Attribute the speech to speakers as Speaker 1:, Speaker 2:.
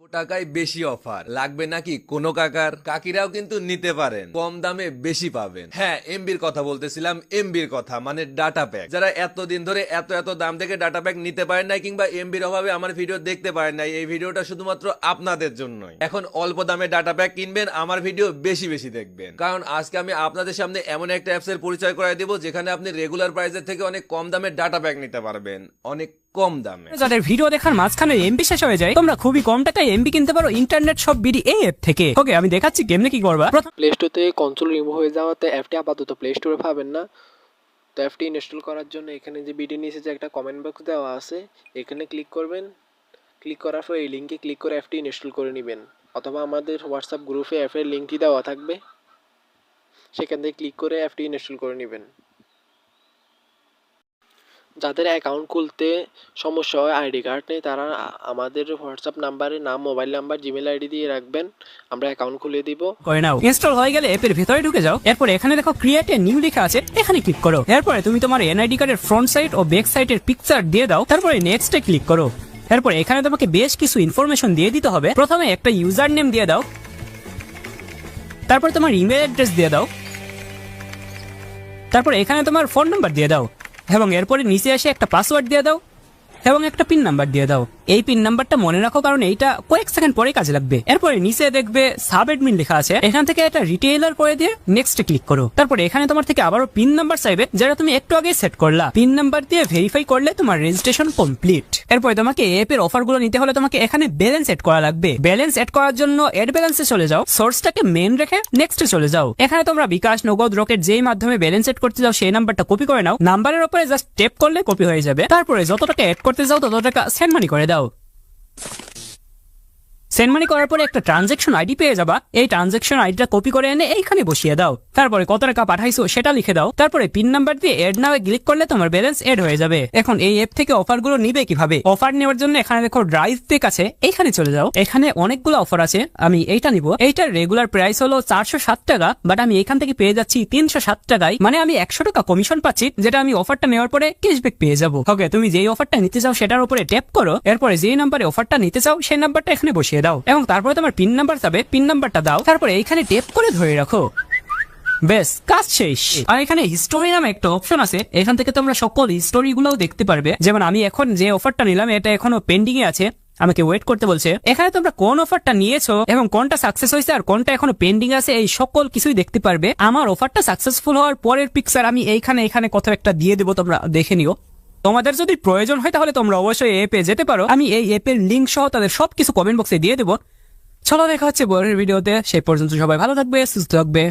Speaker 1: টাকায় বেশি অফার লাগবে নাকি কোনো কাকার? কাকিরাও কিন্তু নিতে পারেন, কম দামে বেশি পাবেন। হ্যাঁ, এমবির কথা বলতেছিলাম, এমবির কথা মানে ডাটা প্যাক। যারা এতদিন ধরে এত দাম থেকে ডাটা প্যাক নিতে পারেন নাই কিংবা এমবির অভাবে আমার ভিডিও দেখতে পারেন নাই, এই ভিডিওটা শুধুমাত্র আপনাদের জন্যই। এখন অল্প দামে ডাটা প্যাক কিনবেন, আমার ভিডিও বেশি বেশি দেখবেন, কারণ আজকে আমি আপনাদের সামনে এমন একটা অ্যাপস এর পরিচয় করাই দেব যেখানে আপনি রেগুলার প্রাইসের থেকে অনেক কম দামে ডাটা প্যাক নিতে পারবেন, অনেক কম দামে।
Speaker 2: যাদের ভিডিও দেখার মাঝখানে এমবি শেষ হয়ে যায়, তোমরা খুবই কম টাকায় এমবি কিনতে পারো ইন্টারনেট শপ বিডি এই অ্যাপ থেকে। ওকে, আমি দেখাচ্ছি কেমনে কি করবা।
Speaker 3: প্লে স্টোর থেকে কনসোল রিমুভ হয়ে যাওয়াতে অ্যাপটি আপাতত প্লে স্টোরে পাবেন না। তো অ্যাপটি ইনস্টল করার জন্য এখানে যে বিডি নিচে যে একটা কমেন্ট বক্স দেওয়া আছে, এখানে ক্লিক করবেন। ক্লিক করার পর এই লিঙ্কে ক্লিক করে অ্যাপটি ইনস্টল করে নেবেন, অথবা আমাদের হোয়াটসঅ্যাপ গ্রুপে অ্যাপের লিঙ্কটি দেওয়া থাকবে, সেখান থেকে ক্লিক করে অ্যাপটি ইনস্টল করে নেবেন। যাদের অ্যাকাউন্ট খুলতে সমস্যা হয়, আইডি কার্ড নেই, তারা আমাদের হোয়াটসঅ্যাপ নাম্বারে নাম, মোবাইল নাম্বার, জিমেল আইডি দিয়ে রাখবেন, আমরা অ্যাকাউন্ট খুলে দিব।
Speaker 2: করে নাও। ইনস্টল হয়ে গেলে অ্যাপের ভিতরে ঢুকে যাও। এরপর এখানে দেখো ক্রিয়েট এ নিউ লেখা আছে, এখানে ক্লিক করো। এরপরে তুমি তোমার এনআইডি কার্ডের ফ্রন্ট সাইড ও ব্যাক সাইডের পিকচার দিয়ে দাও। তারপরে নেক্সটে ক্লিক করো। এরপর এখানে তোমাকে বেশ কিছু ইনফরমেশন দিয়ে দিতে হবে। প্রথমে একটা ইউজার নেম দিয়ে দাও, তারপর তোমার ইমেল অ্যাড্রেস দিয়ে দাও, তারপর এখানে তোমার ফোন নাম্বার দিয়ে দাও, এবং এরপরে নিচে এসে একটা পাসওয়ার্ড দিয়ে দাও এবং একটা পিন নাম্বার দিয়ে দাও। এই পিন নাম্বারটা মনে রাখো, কারণ এইটা কয়েক সেকেন্ড পরে কাজে লাগবে। এরপরে নিচে দেখবে সাব অ্যাডমিন লেখা আছে, এখান থেকে এটা রিটেইলার করে দিয়ে নেক্সটে ক্লিক করো। তারপরে এখানে তোমার থেকে আবারও পিন নাম্বার চাইবে, যেটা তুমি একটু আগে সেট করলা। পিন নাম্বার দিয়ে ভেরিফাই করলে তোমার রেজিস্ট্রেশন কমপ্লিট। এরপরে তোমাকে অ্যাপের অফারগুলো নিতে হলে তোমাকে এখানে ব্যালেন্স এড করা লাগবে। ব্যালেন্স এড করার জন্য এড ব্যালেন্সে চলে যাও, সোর্সটাকে মেন রেখে নেক্সটে চলে যাও। এখানে তোমরা বিকাশ, নগদ, রকেট যেই মাধ্যমে ব্যালেন্স এড করতে যাও সেই নাম্বারটা কপি করে নাও। নাম্বারের উপরে জাস্ট ট্যাপ করলে কপি হয়ে যাবে। তারপরে যত টাকা এড করতে যাও তত টাকা সেন্ড মানি করে দাও। সেন্ড মানি করার পরে একটা ট্রানজাকশন আইডি পেয়ে যাবা। এই ট্রানজাকশন আইডিটা কপি করে এনে এইখানে বসিয়ে দাও। তারপরে কত টাকা পাঠাইছো সেটা লিখে দাও। তারপরে পিন নাম্বার দিয়ে এড নাও ক্লিক করলে তোমার ব্যালেন্স এড হয়ে যাবে। এখন এই অ্যাপ থেকে অফারগুলো নিবে কিভাবে? অফার নেওয়ার জন্য এখানে দেখো ড্রাইভ পেক আছে, এইখানে চলে যাও। এখানে অনেকগুলো অফার আছে, আমি এইটা নিব। এইটার রেগুলার প্রাইস হলো 407 টাকা, বাট আমি এখান থেকে পেয়ে যাচ্ছি 307 টাকায়, মানে আমি 100 টাকা কমিশন পাচ্ছি, যেটা আমি অফারটা নেওয়ার পরে ক্যাশব্যাক পেয়ে যাবো। ওকে, তুমি যেই অফারটা নিতে চাও সেটার উপরে ট্যাপ করো। এরপরে যেই নাম্বারে অফারটা নিতে চাও সেই নাম্বারটা এখানে বসিয়ে দাও, এবং তারপরে তোমার পিন নাম্বার যাবে, পিন নাম্বারটা দাও। তারপরে এইখানে ট্যাপ করে ধরে রাখো, বেশ কাজ শেষ। আর এখানে হিস্টোরি নামে একটা অপশন আছে, এখান থেকে তোমরা সকল হিস্টোরি গুলোও দেখতে পারবে। যেমন আমি এখন যে অফারটা নিলাম এটা এখনো পেন্ডিং এ আছে, আমাকে ওয়েট করতে বলছে। এখানে তোমরা কোন অফারটা নিয়েছো এবং কোনটা সাকসেস হয়েছে আর কোনটা এখনো পেন্ডিং আছে এই সকল কিছুই দেখতে পারবে। আমার অফারটা সাকসেসফুল হওয়ার পরের পিকচার আমি এইখানে কত একটা দিয়ে দেবো, তোমরা দেখে নিও। তোমাদের যদি প্রয়োজন হয় তাহলে তোমরা অবশ্যই অ্যাপে যেতে পারো, আমি এই অ্যাপের লিঙ্ক সহ তাদের সবকিছু কমেন্ট বক্সে দিয়ে দেবো। চলো দেখা হচ্ছে পরের ভিডিওতে, সেই পর্যন্ত সবাই ভালো থাকবে, সুস্থ থাকবে।